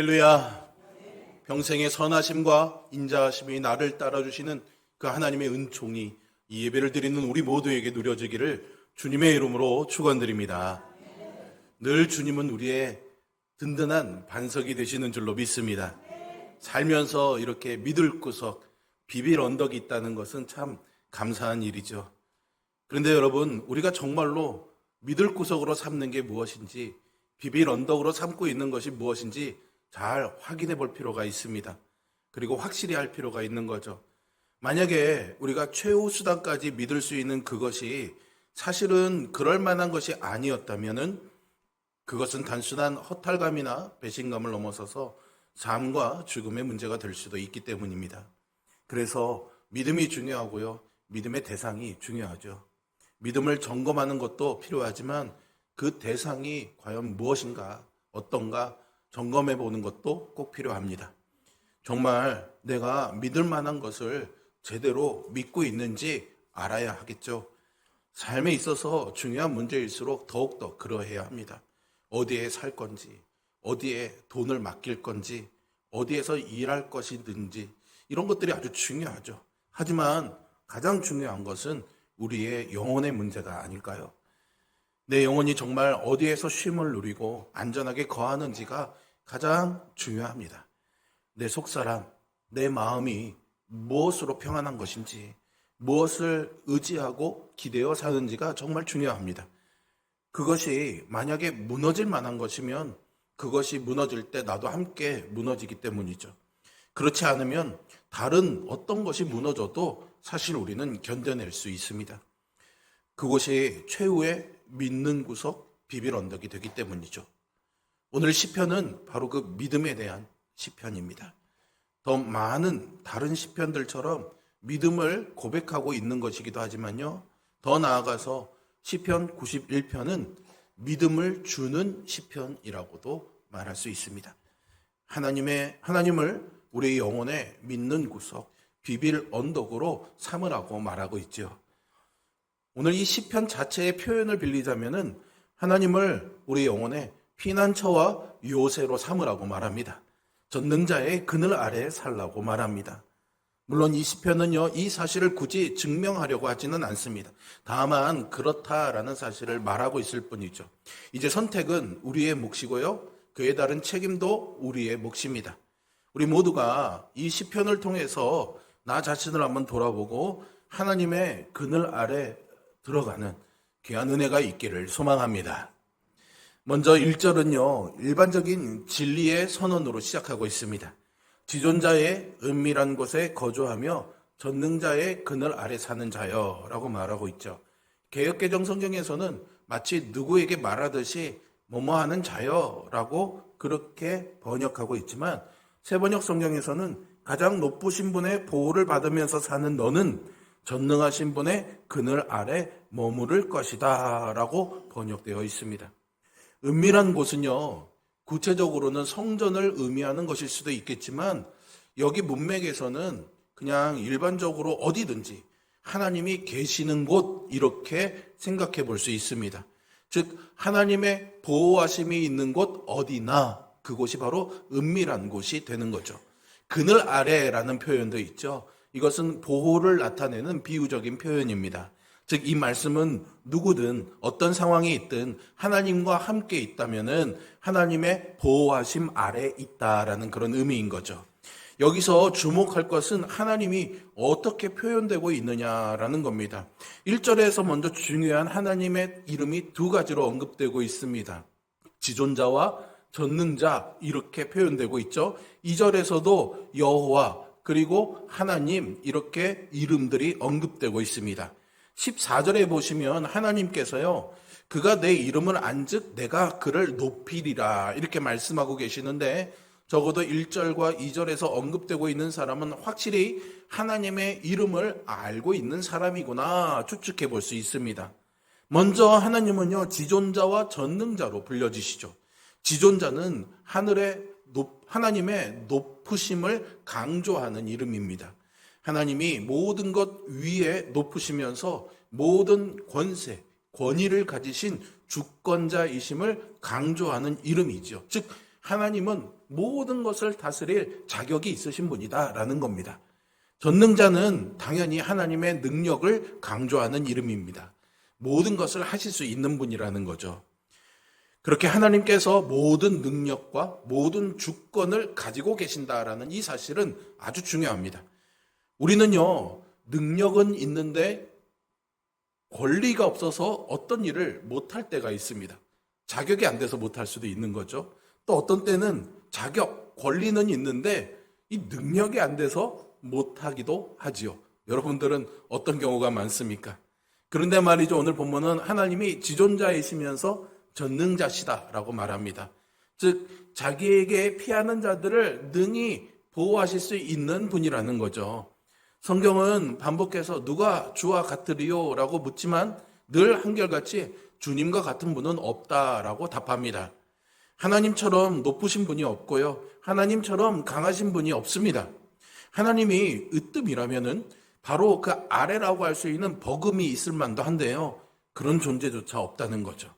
할렐루야. 평생의 선하심과 인자하심이 나를 따라주시는 그 하나님의 은총이 이 예배를 드리는 우리 모두에게 누려지기를 주님의 이름으로 축원드립니다. 늘 주님은 우리의 든든한 반석이 되시는 줄로 믿습니다. 살면서 이렇게 믿을 구석, 비빌 언덕이 있다는 것은 참 감사한 일이죠. 그런데 여러분, 우리가 정말로 믿을 구석으로 삼는 게 무엇인지, 비빌 언덕으로 삼고 있는 것이 무엇인지 잘 확인해 볼 필요가 있습니다. 그리고 확실히 할 필요가 있는 거죠. 만약에 우리가 최후 수단까지 믿을 수 있는 그것이 사실은 그럴 만한 것이 아니었다면은 그것은 단순한 허탈감이나 배신감을 넘어서서 삶과 죽음의 문제가 될 수도 있기 때문입니다. 그래서 믿음이 중요하고요. 믿음의 대상이 중요하죠. 믿음을 점검하는 것도 필요하지만 그 대상이 과연 무엇인가, 어떤가 점검해 보는 것도 꼭 필요합니다. 정말 내가 믿을 만한 것을 제대로 믿고 있는지 알아야 하겠죠. 삶에 있어서 중요한 문제일수록 더욱더 그러해야 합니다. 어디에 살 건지, 어디에 돈을 맡길 건지, 어디에서 일할 것이든지 이런 것들이 아주 중요하죠. 하지만 가장 중요한 것은 우리의 영혼의 문제가 아닐까요? 내 영혼이 정말 어디에서 쉼을 누리고 안전하게 거하는지가 가장 중요합니다. 내 속사람, 내 마음이 무엇으로 평안한 것인지, 무엇을 의지하고 기대어 사는지가 정말 중요합니다. 그것이 만약에 무너질 만한 것이면 그것이 무너질 때 나도 함께 무너지기 때문이죠. 그렇지 않으면 다른 어떤 것이 무너져도 사실 우리는 견뎌낼 수 있습니다. 그것이 최후의 믿는 구석, 비빌 언덕이 되기 때문이죠. 오늘 시편은 바로 그 믿음에 대한 시편입니다. 더 많은 다른 시편들처럼 믿음을 고백하고 있는 것이기도 하지만요. 더 나아가서 시편 91편은 믿음을 주는 시편이라고도 말할 수 있습니다. 하나님을 우리의 영혼에 믿는 구석, 비빌 언덕으로 삼으라고 말하고 있죠. 오늘 이 시편 자체의 표현을 빌리자면은 하나님을 우리 영혼의 피난처와 요새로 삼으라고 말합니다. 전능자의 그늘 아래에 살라고 말합니다. 물론 이 시편은요, 이 사실을 굳이 증명하려고 하지는 않습니다. 다만 그렇다라는 사실을 말하고 있을 뿐이죠. 이제 선택은 우리의 몫이고요, 그에 따른 책임도 우리의 몫입니다. 우리 모두가 이 시편을 통해서 나 자신을 한번 돌아보고 하나님의 그늘 아래 들어가는 귀한 은혜가 있기를 소망합니다. 먼저 1절은요, 일반적인 진리의 선언으로 시작하고 있습니다. 지존자의 은밀한 곳에 거주하며 전능자의 그늘 아래 사는 자여 라고 말하고 있죠. 개역개정 성경에서는 마치 누구에게 말하듯이 뭐뭐 하는 자여 라고 그렇게 번역하고 있지만 새번역 성경에서는 가장 높으신 분의 보호를 받으면서 사는 너는 전능하신 분의 그늘 아래 머무를 것이다 라고 번역되어 있습니다. 은밀한 곳은요, 구체적으로는 성전을 의미하는 것일 수도 있겠지만 여기 문맥에서는 그냥 일반적으로 어디든지 하나님이 계시는 곳 이렇게 생각해 볼 수 있습니다. 즉 하나님의 보호하심이 있는 곳 어디나 그곳이 바로 은밀한 곳이 되는 거죠. 그늘 아래라는 표현도 있죠. 이것은 보호를 나타내는 비유적인 표현입니다. 즉 이 말씀은 누구든 어떤 상황이 있든 하나님과 함께 있다면은 하나님의 보호하심 아래 있다라는 그런 의미인 거죠. 여기서 주목할 것은 하나님이 어떻게 표현되고 있느냐라는 겁니다. 1절에서 먼저 중요한 하나님의 이름이 두 가지로 언급되고 있습니다. 지존자와 전능자 이렇게 표현되고 있죠. 2절에서도 여호와 그리고 하나님 이렇게 이름들이 언급되고 있습니다. 14절에 보시면 하나님께서요, 그가 내 이름을 안즉 내가 그를 높이리라 이렇게 말씀하고 계시는데 적어도 1절과 2절에서 언급되고 있는 사람은 확실히 하나님의 이름을 알고 있는 사람이구나 추측해 볼 수 있습니다. 먼저 하나님은요, 지존자와 전능자로 불려지시죠. 지존자는 하나님의 높으심을 강조하는 이름입니다. 하나님이 모든 것 위에 높으시면서 모든 권세, 권위를 가지신 주권자이심을 강조하는 이름이죠. 즉 하나님은 모든 것을 다스릴 자격이 있으신 분이다라는 겁니다. 전능자는 당연히 하나님의 능력을 강조하는 이름입니다. 모든 것을 하실 수 있는 분이라는 거죠. 그렇게 하나님께서 모든 능력과 모든 주권을 가지고 계신다라는 이 사실은 아주 중요합니다. 우리는요, 능력은 있는데 권리가 없어서 어떤 일을 못할 때가 있습니다. 자격이 안 돼서 못할 수도 있는 거죠. 또 어떤 때는 자격, 권리는 있는데 이 능력이 안 돼서 못하기도 하지요. 여러분들은 어떤 경우가 많습니까? 그런데 말이죠, 오늘 본문은 하나님이 지존자이시면서 전능자시다라고 말합니다. 즉 자기에게 피하는 자들을 능히 보호하실 수 있는 분이라는 거죠. 성경은 반복해서 누가 주와 같으리요? 라고 묻지만 늘 한결같이 주님과 같은 분은 없다라고 답합니다. 하나님처럼 높으신 분이 없고요. 하나님처럼 강하신 분이 없습니다. 하나님이 으뜸이라면은 바로 그 아래라고 할 수 있는 버금이 있을 만도 한데요. 그런 존재조차 없다는 거죠.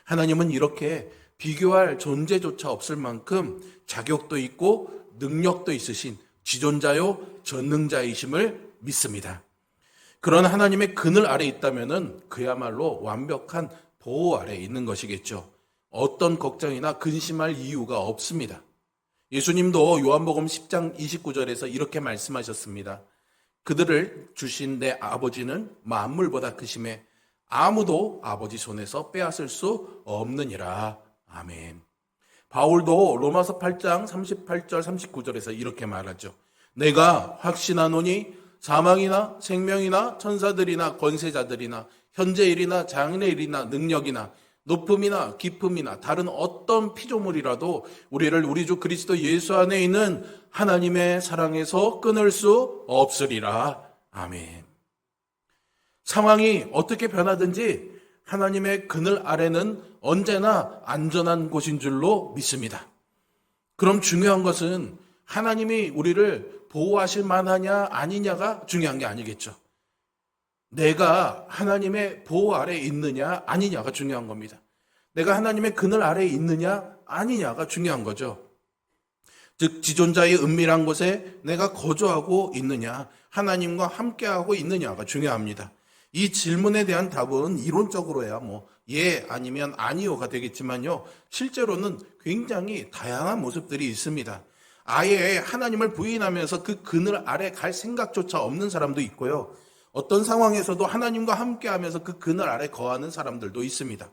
하나님은 이렇게 비교할 존재조차 없을 만큼 자격도 있고 능력도 있으신 지존자요 전능자이심을 믿습니다. 그런 하나님의 그늘 아래 있다면은 그야말로 완벽한 보호 아래 있는 것이겠죠. 어떤 걱정이나 근심할 이유가 없습니다. 예수님도 요한복음 10장 29절에서 이렇게 말씀하셨습니다. 그들을 주신 내 아버지는 만물보다 크심에 아무도 아버지 손에서 빼앗을 수 없느니라. 아멘. 바울도 로마서 8장 38절 39절에서 이렇게 말하죠. 내가 확신하노니 사망이나 생명이나 천사들이나 권세자들이나 현재일이나 장래일이나 능력이나 높음이나 깊음이나 다른 어떤 피조물이라도 우리를 우리 주 그리스도 예수 안에 있는 하나님의 사랑에서 끊을 수 없으리라. 아멘. 상황이 어떻게 변하든지 하나님의 그늘 아래는 언제나 안전한 곳인 줄로 믿습니다. 그럼 중요한 것은 하나님이 우리를 보호하실 만하냐 아니냐가 중요한 게 아니겠죠. 내가 하나님의 보호 아래에 있느냐 아니냐가 중요한 겁니다. 내가 하나님의 그늘 아래에 있느냐 아니냐가 중요한 거죠. 즉 지존자의 은밀한 곳에 내가 거주하고 있느냐, 하나님과 함께하고 있느냐가 중요합니다. 이 질문에 대한 답은 이론적으로야 예 아니면 아니요가 되겠지만요, 실제로는 굉장히 다양한 모습들이 있습니다. 아예 하나님을 부인하면서 그 그늘 아래 갈 생각조차 없는 사람도 있고요, 어떤 상황에서도 하나님과 함께하면서 그 그늘 아래 거하는 사람들도 있습니다.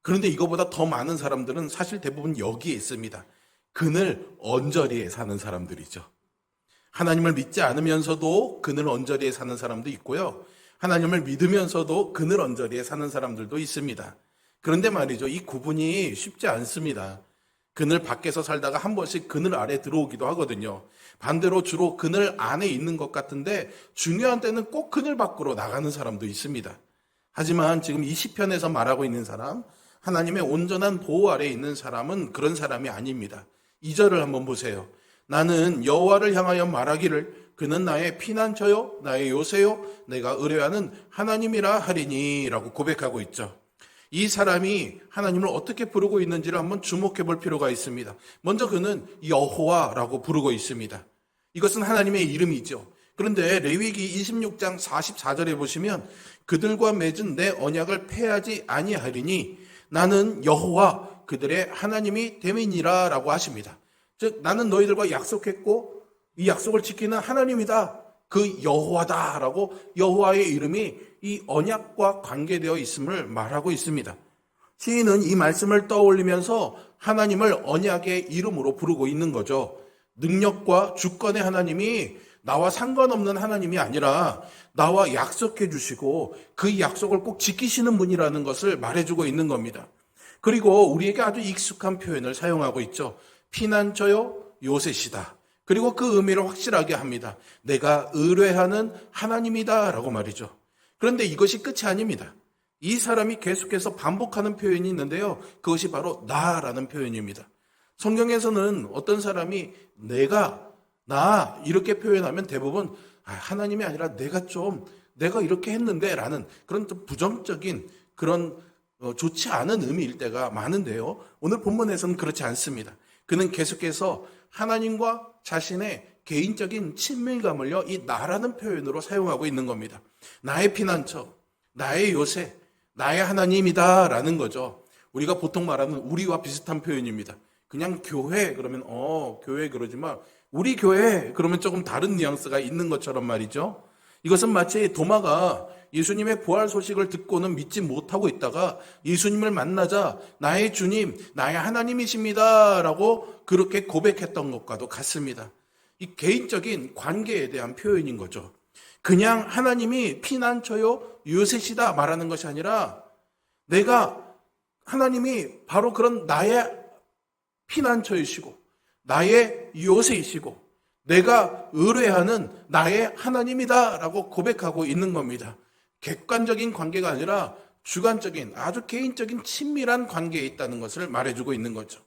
그런데 이거보다 더 많은 사람들은 사실 대부분 여기에 있습니다. 그늘 언저리에 사는 사람들이죠. 하나님을 믿지 않으면서도 그늘 언저리에 사는 사람도 있고요, 하나님을 믿으면서도 그늘 언저리에 사는 사람들도 있습니다. 그런데 말이죠, 이 구분이 쉽지 않습니다. 그늘 밖에서 살다가 한 번씩 그늘 아래 들어오기도 하거든요. 반대로 주로 그늘 안에 있는 것 같은데 중요한 때는 꼭 그늘 밖으로 나가는 사람도 있습니다. 하지만 지금 이 시편에서 말하고 있는 사람, 하나님의 온전한 보호 아래에 있는 사람은 그런 사람이 아닙니다. 2절을 한번 보세요. 나는 여호와를 향하여 말하기를 그는 나의 피난처요 나의 요새요 내가 의뢰하는 하나님이라 하리니 라고 고백하고 있죠. 이 사람이 하나님을 어떻게 부르고 있는지를 한번 주목해 볼 필요가 있습니다. 먼저 그는 여호와라고 부르고 있습니다. 이것은 하나님의 이름이죠. 그런데 레위기 26장 44절에 보시면 그들과 맺은 내 언약을 패하지 아니하리니 나는 여호와 그들의 하나님이 됨이니라 라고 하십니다. 즉 나는 너희들과 약속했고 이 약속을 지키는 하나님이다, 그 여호와다라고 여호와의 이름이 이 언약과 관계되어 있음을 말하고 있습니다. 시인은 이 말씀을 떠올리면서 하나님을 언약의 이름으로 부르고 있는 거죠. 능력과 주권의 하나님이 나와 상관없는 하나님이 아니라 나와 약속해 주시고 그 약속을 꼭 지키시는 분이라는 것을 말해주고 있는 겁니다. 그리고 우리에게 아주 익숙한 표현을 사용하고 있죠. 피난처요 요새시다. 그리고 그 의미를 확실하게 합니다. 내가 의뢰하는 하나님이다 라고 말이죠. 그런데 이것이 끝이 아닙니다. 이 사람이 계속해서 반복하는 표현이 있는데요, 그것이 바로 나라는 표현입니다. 성경에서는 어떤 사람이 내가, 나 이렇게 표현하면 대부분 하나님이 아니라 내가 이렇게 했는데 라는 그런 좀 부정적인 그런 좋지 않은 의미일 때가 많은데요. 오늘 본문에서는 그렇지 않습니다. 그는 계속해서 하나님과 자신의 개인적인 친밀감을요, 이 나라는 표현으로 사용하고 있는 겁니다. 나의 피난처, 나의 요새, 나의 하나님이다 라는 거죠. 우리가 보통 말하는 우리와 비슷한 표현입니다. 그냥 교회 그러면 교회 그러지만 우리 교회 그러면 조금 다른 뉘앙스가 있는 것처럼 말이죠. 이것은 마치 도마가 예수님의 부활 소식을 듣고는 믿지 못하고 있다가 예수님을 만나자 나의 주님, 나의 하나님이십니다 라고 그렇게 고백했던 것과도 같습니다. 이 개인적인 관계에 대한 표현인 거죠. 그냥 하나님이 피난처요 요새시다 말하는 것이 아니라 내가 하나님이 바로 그런 나의 피난처이시고 나의 요새이시고 내가 의뢰하는 나의 하나님이다 라고 고백하고 있는 겁니다. 객관적인 관계가 아니라 주관적인 아주 개인적인 친밀한 관계에 있다는 것을 말해주고 있는 거죠.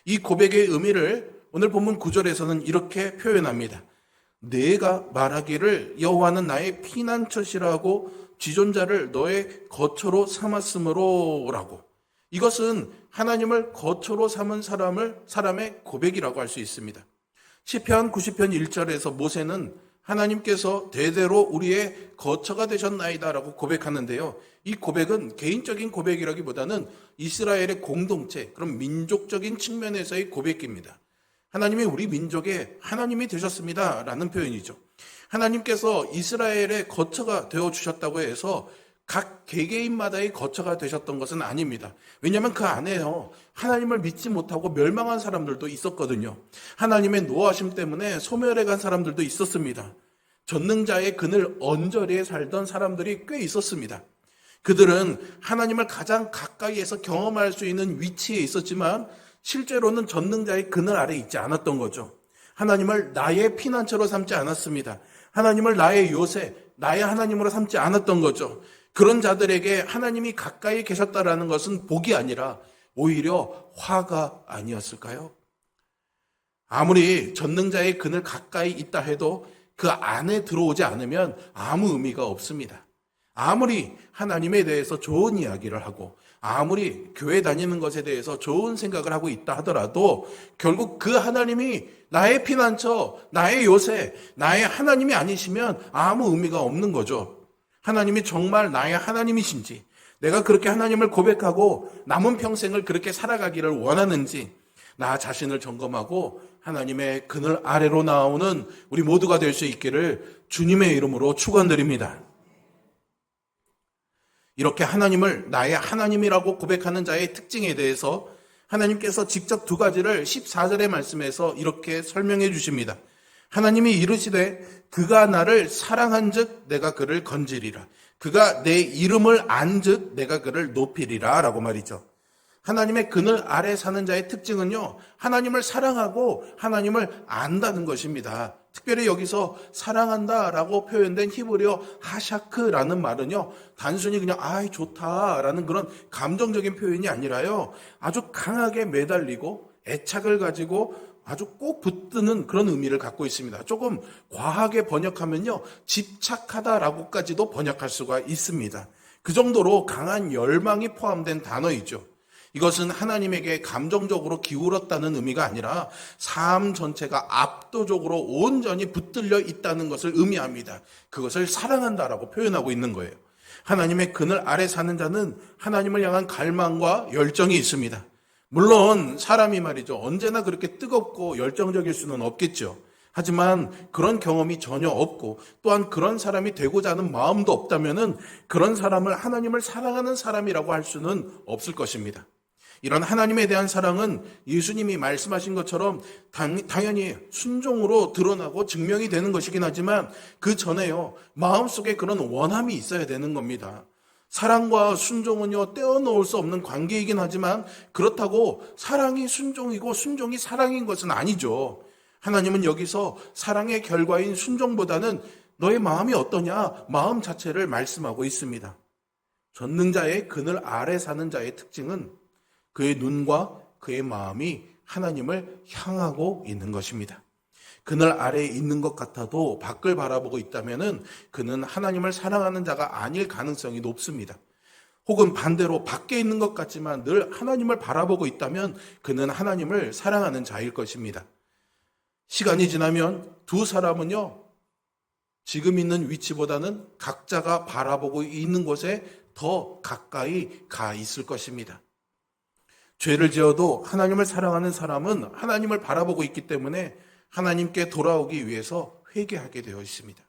이 고백의 의미를 오늘 본문 9절에서는 이렇게 표현합니다. 내가 말하기를 여호와는 나의 피난처시라고 지존자를 너의 거처로 삼았으므로 라고. 이것은 하나님을 거처로 삼은 사람의 고백이라고 할 수 있습니다. 시편 90편 1절에서 모세는 하나님께서 대대로 우리의 거처가 되셨나이다 라고 고백하는데요. 이 고백은 개인적인 고백이라기보다는 이스라엘의 공동체, 그런 민족적인 측면에서의 고백입니다. 하나님이 우리 민족의 하나님이 되셨습니다 라는 표현이죠. 하나님께서 이스라엘의 거처가 되어주셨다고 해서 각 개개인마다의 거처가 되셨던 것은 아닙니다. 왜냐하면 그 안에요, 하나님을 믿지 못하고 멸망한 사람들도 있었거든요. 하나님의 노하심 때문에 소멸해 간 사람들도 있었습니다. 전능자의 그늘 언저리에 살던 사람들이 꽤 있었습니다. 그들은 하나님을 가장 가까이에서 경험할 수 있는 위치에 있었지만 실제로는 전능자의 그늘 아래에 있지 않았던 거죠. 하나님을 나의 피난처로 삼지 않았습니다. 하나님을 나의 요새, 나의 하나님으로 삼지 않았던 거죠. 그런 자들에게 하나님이 가까이 계셨다라는 것은 복이 아니라 오히려 화가 아니었을까요? 아무리 전능자의 그늘 가까이 있다 해도 그 안에 들어오지 않으면 아무 의미가 없습니다. 아무리 하나님에 대해서 좋은 이야기를 하고 아무리 교회 다니는 것에 대해서 좋은 생각을 하고 있다 하더라도 결국 그 하나님이 나의 피난처, 나의 요새, 나의 하나님이 아니시면 아무 의미가 없는 거죠. 하나님이 정말 나의 하나님이신지, 내가 그렇게 하나님을 고백하고 남은 평생을 그렇게 살아가기를 원하는지 나 자신을 점검하고 하나님의 그늘 아래로 나오는 우리 모두가 될 수 있기를 주님의 이름으로 축원드립니다. 이렇게 하나님을 나의 하나님이라고 고백하는 자의 특징에 대해서 하나님께서 직접 두 가지를 14절의 말씀에서 이렇게 설명해 주십니다. 하나님이 이르시되 그가 나를 사랑한즉 내가 그를 건지리라. 그가 내 이름을 안즉 내가 그를 높이리라 라고 말이죠. 하나님의 그늘 아래 사는 자의 특징은요, 하나님을 사랑하고 하나님을 안다는 것입니다. 특별히 여기서 사랑한다라고 표현된 히브리어 하샤크라는 말은요, 단순히 그냥 아이 좋다라는 그런 감정적인 표현이 아니라요, 아주 강하게 매달리고 애착을 가지고 아주 꼭 붙드는 그런 의미를 갖고 있습니다. 조금 과하게 번역하면요, 집착하다라고까지도 번역할 수가 있습니다. 그 정도로 강한 열망이 포함된 단어이죠. 이것은 하나님에게 감정적으로 기울었다는 의미가 아니라 삶 전체가 압도적으로 온전히 붙들려 있다는 것을 의미합니다. 그것을 사랑한다라고 표현하고 있는 거예요. 하나님의 그늘 아래 사는 자는 하나님을 향한 갈망과 열정이 있습니다. 물론 사람이 말이죠, 언제나 그렇게 뜨겁고 열정적일 수는 없겠죠. 하지만 그런 경험이 전혀 없고 또한 그런 사람이 되고자 하는 마음도 없다면은 그런 사람을 하나님을 사랑하는 사람이라고 할 수는 없을 것입니다. 이런 하나님에 대한 사랑은 예수님이 말씀하신 것처럼 당연히 순종으로 드러나고 증명이 되는 것이긴 하지만 그 전에요, 마음속에 그런 원함이 있어야 되는 겁니다. 사랑과 순종은요, 떼어놓을 수 없는 관계이긴 하지만 그렇다고 사랑이 순종이고 순종이 사랑인 것은 아니죠. 하나님은 여기서 사랑의 결과인 순종보다는 너의 마음이 어떠냐, 마음 자체를 말씀하고 있습니다. 전능자의 그늘 아래 사는 자의 특징은 그의 눈과 그의 마음이 하나님을 향하고 있는 것입니다. 그늘 아래에 있는 것 같아도 밖을 바라보고 있다면은 그는 하나님을 사랑하는 자가 아닐 가능성이 높습니다. 혹은 반대로 밖에 있는 것 같지만 늘 하나님을 바라보고 있다면 그는 하나님을 사랑하는 자일 것입니다. 시간이 지나면 두 사람은요, 지금 있는 위치보다는 각자가 바라보고 있는 곳에 더 가까이 가 있을 것입니다. 죄를 지어도 하나님을 사랑하는 사람은 하나님을 바라보고 있기 때문에 하나님께 돌아오기 위해서 회개하게 되어 있습니다.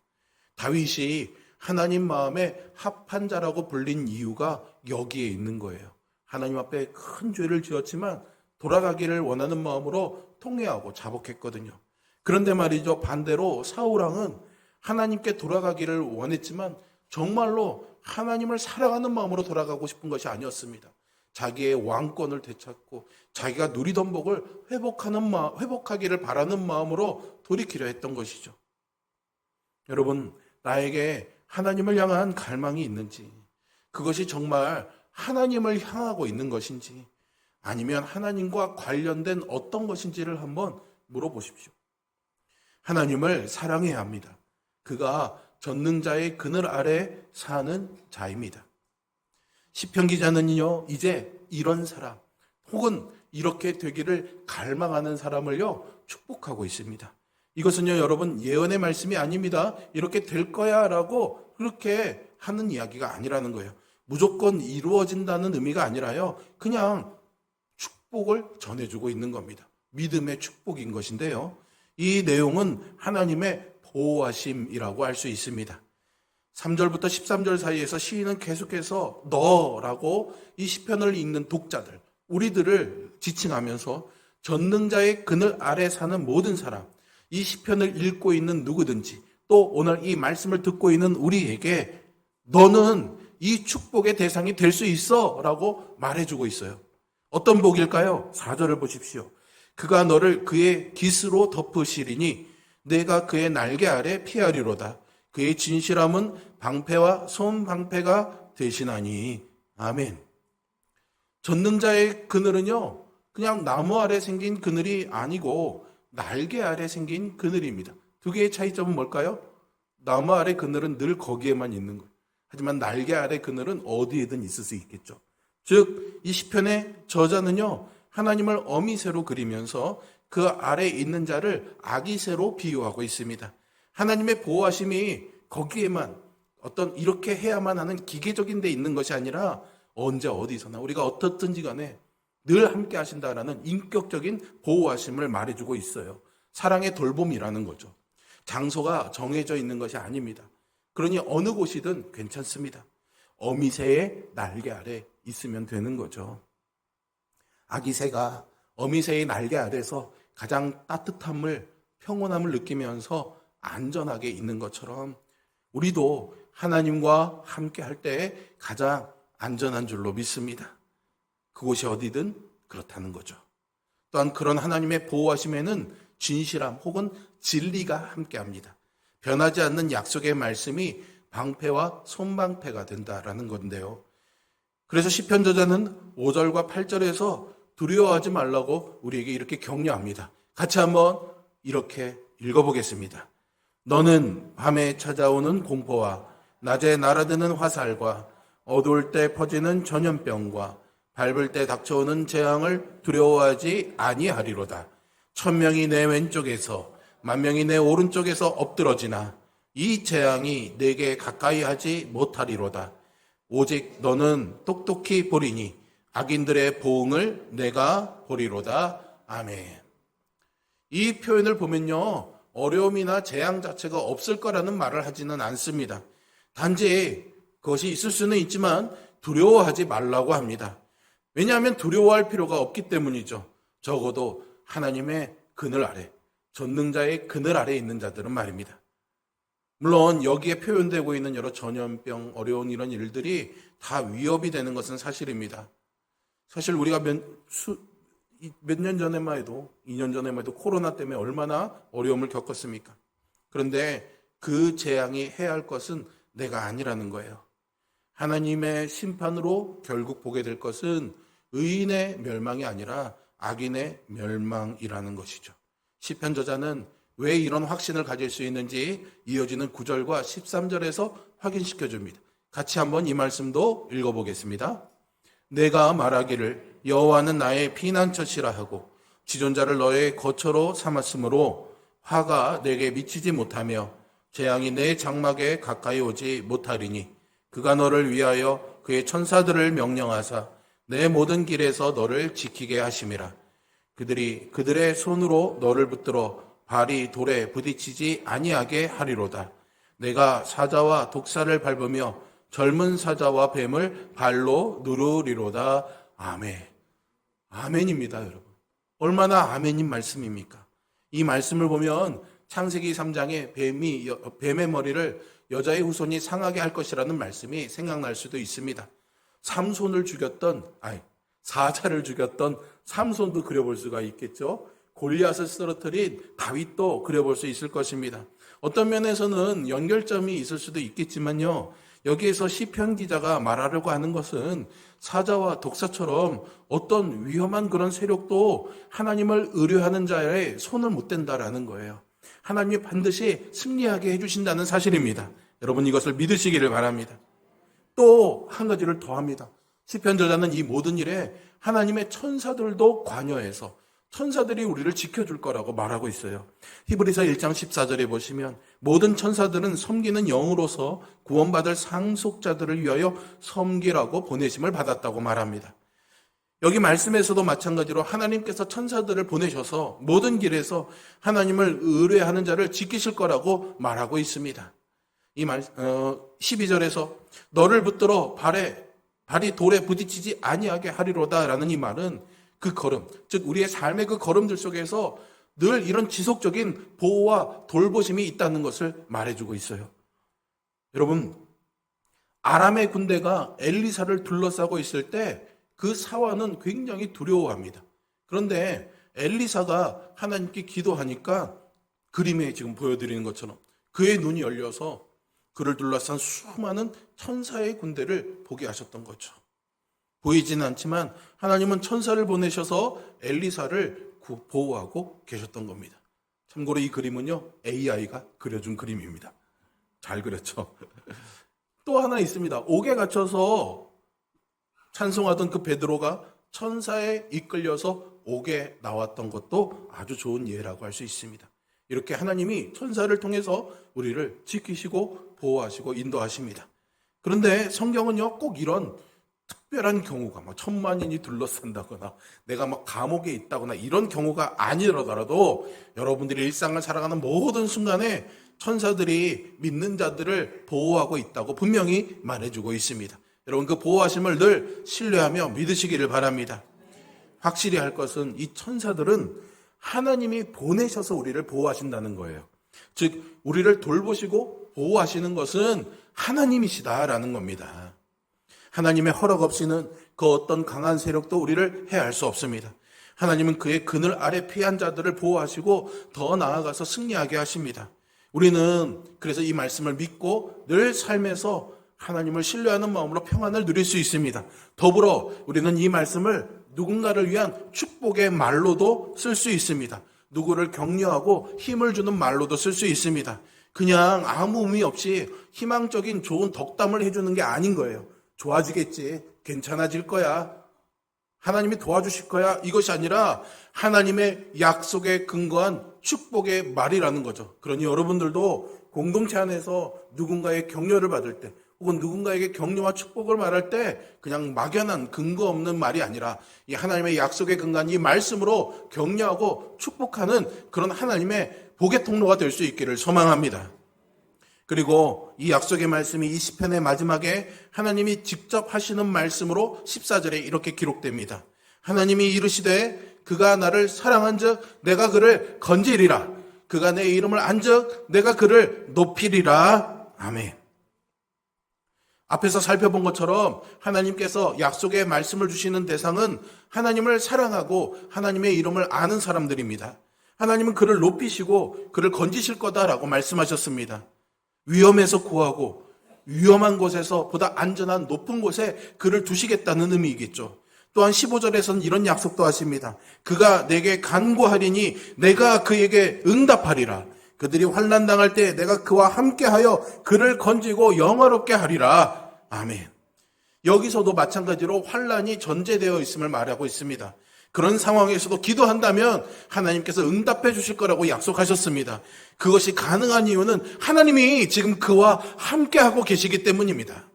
다윗이 하나님 마음에 합한 자라고 불린 이유가 여기에 있는 거예요. 하나님 앞에 큰 죄를 지었지만 돌아가기를 원하는 마음으로 통회하고 자복했거든요. 그런데 말이죠, 반대로 사울왕은 하나님께 돌아가기를 원했지만 정말로 하나님을 사랑하는 마음으로 돌아가고 싶은 것이 아니었습니다. 자기의 왕권을 되찾고 자기가 누리던 복을 회복하기를 바라는 마음으로 돌이키려 했던 것이죠. 여러분, 나에게 하나님을 향한 갈망이 있는지, 그것이 정말 하나님을 향하고 있는 것인지, 아니면 하나님과 관련된 어떤 것인지를 한번 물어보십시오. 하나님을 사랑해야 합니다. 그가 전능자의 그늘 아래 사는 자입니다. 시편 기자는요, 이제 이런 사람, 혹은 이렇게 되기를 갈망하는 사람을요, 축복하고 있습니다. 이것은요, 여러분, 예언의 말씀이 아닙니다. 이렇게 될 거야 라고 그렇게 하는 이야기가 아니라는 거예요. 무조건 이루어진다는 의미가 아니라요, 그냥 축복을 전해주고 있는 겁니다. 믿음의 축복인 것인데요, 이 내용은 하나님의 보호하심이라고 할 수 있습니다. 3절부터 13절 사이에서 시인은 계속해서 너라고 이 시편을 읽는 독자들, 우리들을 지칭하면서 전능자의 그늘 아래 사는 모든 사람, 이 시편을 읽고 있는 누구든지, 또 오늘 이 말씀을 듣고 있는 우리에게 너는 이 축복의 대상이 될 수 있어 라고 말해주고 있어요. 어떤 복일까요? 4절을 보십시오. 그가 너를 그의 깃으로 덮으시리니 내가 그의 날개 아래 피하리로다. 그의 진실함은 방패와 손방패가 되시나니. 아멘. 전능자의 그늘은요, 그냥 나무 아래 생긴 그늘이 아니고 날개 아래 생긴 그늘입니다. 두 개의 차이점은 뭘까요? 나무 아래 그늘은 늘 거기에만 있는 거예요. 하지만 날개 아래 그늘은 어디에든 있을 수 있겠죠. 즉, 이 시편의 저자는요, 하나님을 어미새로 그리면서 그 아래에 있는 자를 아기새로 비유하고 있습니다. 하나님의 보호하심이 거기에만 어떤 이렇게 해야만 하는 기계적인 데 있는 것이 아니라 언제 어디서나 우리가 어떻든지 간에 늘 함께 하신다라는 인격적인 보호하심을 말해주고 있어요. 사랑의 돌봄이라는 거죠. 장소가 정해져 있는 것이 아닙니다. 그러니 어느 곳이든 괜찮습니다. 어미새의 날개 아래 있으면 되는 거죠. 아기새가 어미새의 날개 아래서 가장 따뜻함을, 평온함을 느끼면서 안전하게 있는 것처럼 우리도 하나님과 함께 할 때 가장 안전한 줄로 믿습니다. 그곳이 어디든 그렇다는 거죠. 또한 그런 하나님의 보호하심에는 진실함 혹은 진리가 함께합니다. 변하지 않는 약속의 말씀이 방패와 손방패가 된다라는 건데요. 그래서 시편 저자는 5절과 8절에서 두려워하지 말라고 우리에게 이렇게 격려합니다. 같이 한번 이렇게 읽어보겠습니다. 너는 밤에 찾아오는 공포와 낮에 날아드는 화살과 어두울 때 퍼지는 전염병과 밟을 때 닥쳐오는 재앙을 두려워하지 아니하리로다. 1000명이 내 왼쪽에서 10,000명이 내 오른쪽에서 엎드러지나 이 재앙이 내게 가까이 하지 못하리로다. 오직 너는 똑똑히 보리니 악인들의 보응을 내가 보리로다. 아멘. 이 표현을 보면요, 어려움이나 재앙 자체가 없을 거라는 말을 하지는 않습니다. 단지 그것이 있을 수는 있지만 두려워하지 말라고 합니다. 왜냐하면 두려워할 필요가 없기 때문이죠. 적어도 하나님의 그늘 아래, 전능자의 그늘 아래에 있는 자들은 말입니다. 물론 여기에 표현되고 있는 여러 전염병, 어려운 이런 일들이 다 위협이 되는 것은 사실입니다. 사실 우리가 몇 년 전에만 해도, 2년 전에만 해도 코로나 때문에 얼마나 어려움을 겪었습니까? 그런데 그 재앙이 해야 할 것은 내가 아니라는 거예요. 하나님의 심판으로 결국 보게 될 것은 의인의 멸망이 아니라 악인의 멸망이라는 것이죠. 시편 저자는 왜 이런 확신을 가질 수 있는지 이어지는 9절과 13절에서 확인시켜 줍니다. 같이 한번 이 말씀도 읽어보겠습니다. 내가 말하기를 여호와는 나의 피난처시라 하고 지존자를 너의 거처로 삼았으므로 화가 내게 미치지 못하며 재앙이 내 장막에 가까이 오지 못하리니 그가 너를 위하여 그의 천사들을 명령하사 내 모든 길에서 너를 지키게 하심이라. 그들이 그들의 손으로 너를 붙들어 발이 돌에 부딪히지 아니하게 하리로다. 내가 사자와 독사를 밟으며 젊은 사자와 뱀을 발로 누르리로다. 아멘. 아멘입니다, 여러분. 얼마나 아멘인 말씀입니까? 이 말씀을 보면 창세기 3장에 뱀의 머리를 여자의 후손이 상하게 할 것이라는 말씀이 생각날 수도 있습니다. 사자를 죽였던 삼손도 그려볼 수가 있겠죠. 골리앗을 쓰러뜨린 다윗도 그려볼 수 있을 것입니다. 어떤 면에서는 연결점이 있을 수도 있겠지만요. 여기에서 시편 기자가 말하려고 하는 것은 사자와 독사처럼 어떤 위험한 그런 세력도 하나님을 의뢰하는 자의 손을 못 댄다라는 거예요. 하나님이 반드시 승리하게 해주신다는 사실입니다. 여러분 이것을 믿으시기를 바랍니다. 또 한 가지를 더합니다. 시편 저자는 이 모든 일에 하나님의 천사들도 관여해서 천사들이 우리를 지켜줄 거라고 말하고 있어요. 히브리서 1장 14절에 보시면 모든 천사들은 섬기는 영으로서 구원받을 상속자들을 위하여 섬기라고 보내심을 받았다고 말합니다. 여기 말씀에서도 마찬가지로 하나님께서 천사들을 보내셔서 모든 길에서 하나님을 의뢰하는 자를 지키실 거라고 말하고 있습니다. 12절에서 너를 붙들어 발이 돌에 부딪히지 아니하게 하리로다라는 이 말은 그 걸음, 즉 우리의 삶의 그 걸음들 속에서 늘 이런 지속적인 보호와 돌보심이 있다는 것을 말해주고 있어요. 여러분, 아람의 군대가 엘리사를 둘러싸고 있을 때 그 사환은 굉장히 두려워합니다. 그런데 엘리사가 하나님께 기도하니까 그림에 지금 보여드리는 것처럼 그의 눈이 열려서 그를 둘러싼 수많은 천사의 군대를 보게 하셨던 거죠. 보이지는 않지만 하나님은 천사를 보내셔서 엘리사를 보호하고 계셨던 겁니다. 참고로 이 그림은요, AI가 그려준 그림입니다. 잘 그렸죠? 또 하나 있습니다. 옥에 갇혀서 찬송하던 그 베드로가 천사에 이끌려서 옥에 나왔던 것도 아주 좋은 예라고 할 수 있습니다. 이렇게 하나님이 천사를 통해서 우리를 지키시고 보호하시고 인도하십니다. 그런데 성경은요, 꼭 이런 특별한 경우가 천만인이 둘러싼다거나 내가 감옥에 있다거나 이런 경우가 아니더라도 여러분들이 일상을 살아가는 모든 순간에 천사들이 믿는 자들을 보호하고 있다고 분명히 말해주고 있습니다. 여러분 그 보호하심을 늘 신뢰하며 믿으시기를 바랍니다. 확실히 할 것은 이 천사들은 하나님이 보내셔서 우리를 보호하신다는 거예요. 즉 우리를 돌보시고 보호하시는 것은 하나님이시다라는 겁니다. 하나님의 허락 없이는 그 어떤 강한 세력도 우리를 해할 수 없습니다. 하나님은 그의 그늘 아래 피한 자들을 보호하시고 더 나아가서 승리하게 하십니다. 우리는 그래서 이 말씀을 믿고 늘 삶에서 하나님을 신뢰하는 마음으로 평안을 누릴 수 있습니다. 더불어 우리는 이 말씀을 누군가를 위한 축복의 말로도 쓸 수 있습니다. 누구를 격려하고 힘을 주는 말로도 쓸 수 있습니다. 그냥 아무 의미 없이 희망적인 좋은 덕담을 해주는 게 아닌 거예요. 좋아지겠지, 괜찮아질 거야, 하나님이 도와주실 거야, 이것이 아니라 하나님의 약속에 근거한 축복의 말이라는 거죠. 그러니 여러분들도 공동체 안에서 누군가의 격려를 받을 때 혹은 누군가에게 격려와 축복을 말할 때 그냥 막연한 근거 없는 말이 아니라 이 하나님의 약속에 근거한 이 말씀으로 격려하고 축복하는 그런 하나님의 복의 통로가 될 수 있기를 소망합니다. 그리고 이 약속의 말씀이 이 시편의 마지막에 하나님이 직접 하시는 말씀으로 14절에 이렇게 기록됩니다. 하나님이 이르시되 그가 나를 사랑한즉 내가 그를 건지리라. 그가 내 이름을 안즉 내가 그를 높이리라. 아멘. 앞에서 살펴본 것처럼 하나님께서 약속의 말씀을 주시는 대상은 하나님을 사랑하고 하나님의 이름을 아는 사람들입니다. 하나님은 그를 높이시고 그를 건지실 거다라고 말씀하셨습니다. 위험에서 구하고 위험한 곳에서 보다 안전한 높은 곳에 그를 두시겠다는 의미이겠죠. 또한 15절에서는 이런 약속도 하십니다. 그가 내게 간구하리니 내가 그에게 응답하리라. 그들이 환난 당할 때 내가 그와 함께하여 그를 건지고 영화롭게 하리라. 아멘. 여기서도 마찬가지로 환란이 전제되어 있음을 말하고 있습니다. 그런 상황에서도 기도한다면 하나님께서 응답해 주실 거라고 약속하셨습니다. 그것이 가능한 이유는 하나님이 지금 그와 함께하고 계시기 때문입니다.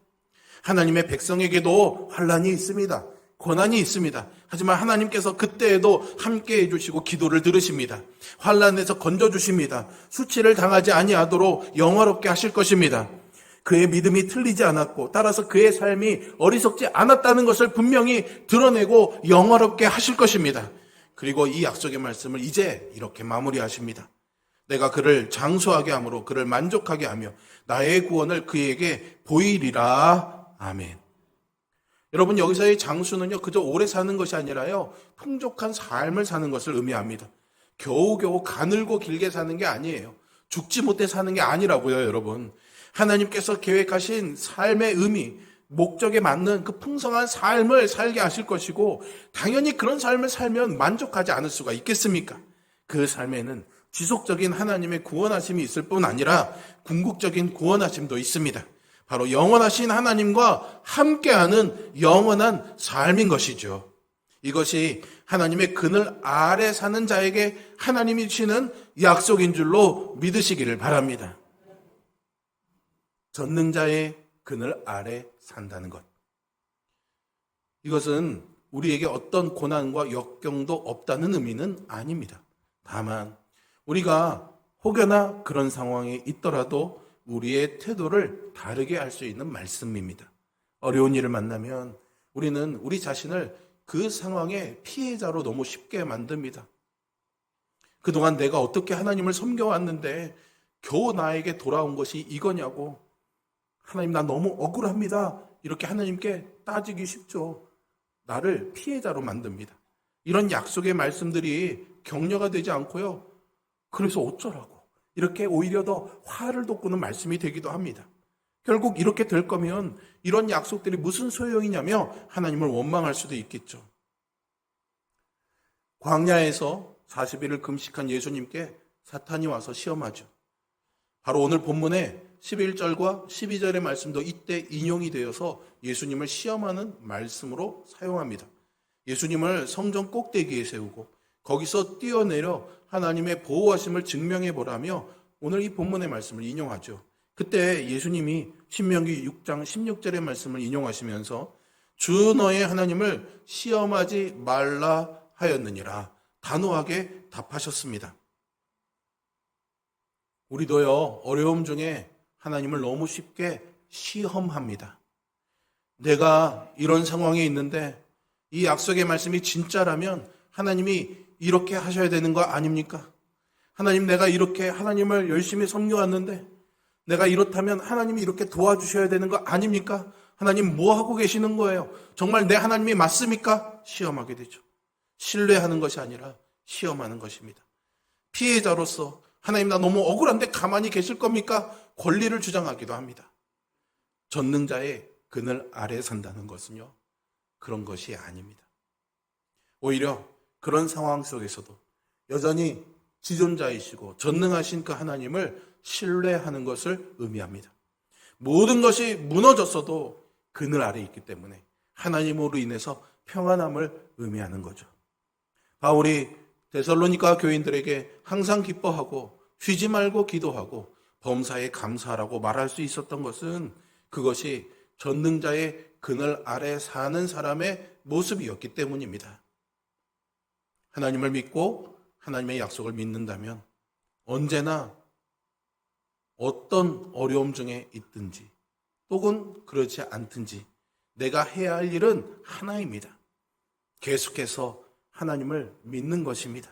하나님의 백성에게도 환란이 있습니다. 고난이 있습니다. 하지만 하나님께서 그때에도 함께해 주시고 기도를 들으십니다. 환란에서 건져주십니다. 수치를 당하지 아니하도록 영화롭게 하실 것입니다. 그의 믿음이 틀리지 않았고 따라서 그의 삶이 어리석지 않았다는 것을 분명히 드러내고 영화롭게 하실 것입니다. 그리고 이 약속의 말씀을 이제 이렇게 마무리하십니다. 내가 그를 장수하게 함으로 그를 만족하게 하며 나의 구원을 그에게 보이리라. 아멘. 여러분, 여기서의 장수는요, 그저 오래 사는 것이 아니라요, 풍족한 삶을 사는 것을 의미합니다. 겨우겨우 가늘고 길게 사는 게 아니에요. 죽지 못해 사는 게 아니라고요, 여러분. 하나님께서 계획하신 삶의 의미, 목적에 맞는 그 풍성한 삶을 살게 하실 것이고, 당연히 그런 삶을 살면 만족하지 않을 수가 있겠습니까? 그 삶에는 지속적인 하나님의 구원하심이 있을 뿐 아니라 궁극적인 구원하심도 있습니다. 바로 영원하신 하나님과 함께하는 영원한 삶인 것이죠. 이것이 하나님의 그늘 아래 사는 자에게 하나님이 주시는 약속인 줄로 믿으시기를 바랍니다. 전능자의 그늘 아래 산다는 것. 이것은 우리에게 어떤 고난과 역경도 없다는 의미는 아닙니다. 다만 우리가 혹여나 그런 상황에 있더라도 우리의 태도를 다르게 할 수 있는 말씀입니다. 어려운 일을 만나면 우리는 우리 자신을 그 상황의 피해자로 너무 쉽게 만듭니다. 그동안 내가 어떻게 하나님을 섬겨왔는데 겨우 나에게 돌아온 것이 이거냐고, 하나님 나 너무 억울합니다, 이렇게 하나님께 따지기 쉽죠. 나를 피해자로 만듭니다. 이런 약속의 말씀들이 격려가 되지 않고요, 그래서 어쩌라고, 이렇게 오히려 더 화를 돋구는 말씀이 되기도 합니다. 결국 이렇게 될 거면 이런 약속들이 무슨 소용이냐며 하나님을 원망할 수도 있겠죠. 광야에서 40일을 금식한 예수님께 사탄이 와서 시험하죠. 바로 오늘 본문에 11절과 12절의 말씀도 이때 인용이 되어서 예수님을 시험하는 말씀으로 사용합니다. 예수님을 성전 꼭대기에 세우고 거기서 뛰어내려 하나님의 보호하심을 증명해 보라며 오늘 이 본문의 말씀을 인용하죠. 그때 예수님이 신명기 6장 16절의 말씀을 인용하시면서 주 너의 하나님을 시험하지 말라 하였느니라 단호하게 답하셨습니다. 우리도요, 어려움 중에 하나님을 너무 쉽게 시험합니다. 내가 이런 상황에 있는데 이 약속의 말씀이 진짜라면 하나님이 이렇게 하셔야 되는 거 아닙니까? 하나님, 내가 이렇게 하나님을 열심히 섬겨왔는데 내가 이렇다면 하나님이 이렇게 도와주셔야 되는 거 아닙니까? 하나님 뭐 하고 계시는 거예요? 정말 내 하나님이 맞습니까? 시험하게 되죠. 신뢰하는 것이 아니라 시험하는 것입니다. 피해자로서 하나님 나 너무 억울한데 가만히 계실 겁니까? 권리를 주장하기도 합니다. 전능자의 그늘 아래 산다는 것은요, 그런 것이 아닙니다. 오히려 그런 상황 속에서도 여전히 지존자이시고 전능하신 그 하나님을 신뢰하는 것을 의미합니다. 모든 것이 무너졌어도 그늘 아래 있기 때문에 하나님으로 인해서 평안함을 의미하는 거죠. 바울이 데살로니가 교인들에게 항상 기뻐하고 쉬지 말고 기도하고 범사에 감사하라고 말할 수 있었던 것은 그것이 전능자의 그늘 아래 사는 사람의 모습이었기 때문입니다. 하나님을 믿고 하나님의 약속을 믿는다면 언제나 어떤 어려움 중에 있든지 혹은 그렇지 않든지 내가 해야 할 일은 하나입니다. 계속해서 하나님을 믿는 것입니다.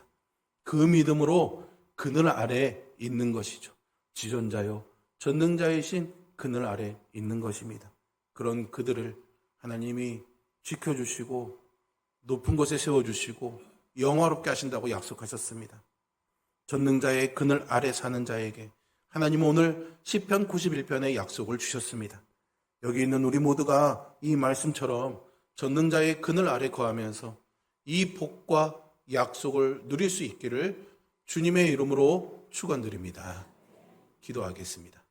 그 믿음으로 그늘 아래에 있는 것이죠. 지존자요 전능자이신 그늘 아래에 있는 것입니다. 그런 그들을 하나님이 지켜주시고 높은 곳에 세워주시고 영화롭게 하신다고 약속하셨습니다. 전능자의 그늘 아래 사는 자에게 하나님은 오늘 시편 91편의 약속을 주셨습니다. 여기 있는 우리 모두가 이 말씀처럼 전능자의 그늘 아래 거하면서 이 복과 약속을 누릴 수 있기를 주님의 이름으로 축원드립니다. 기도하겠습니다.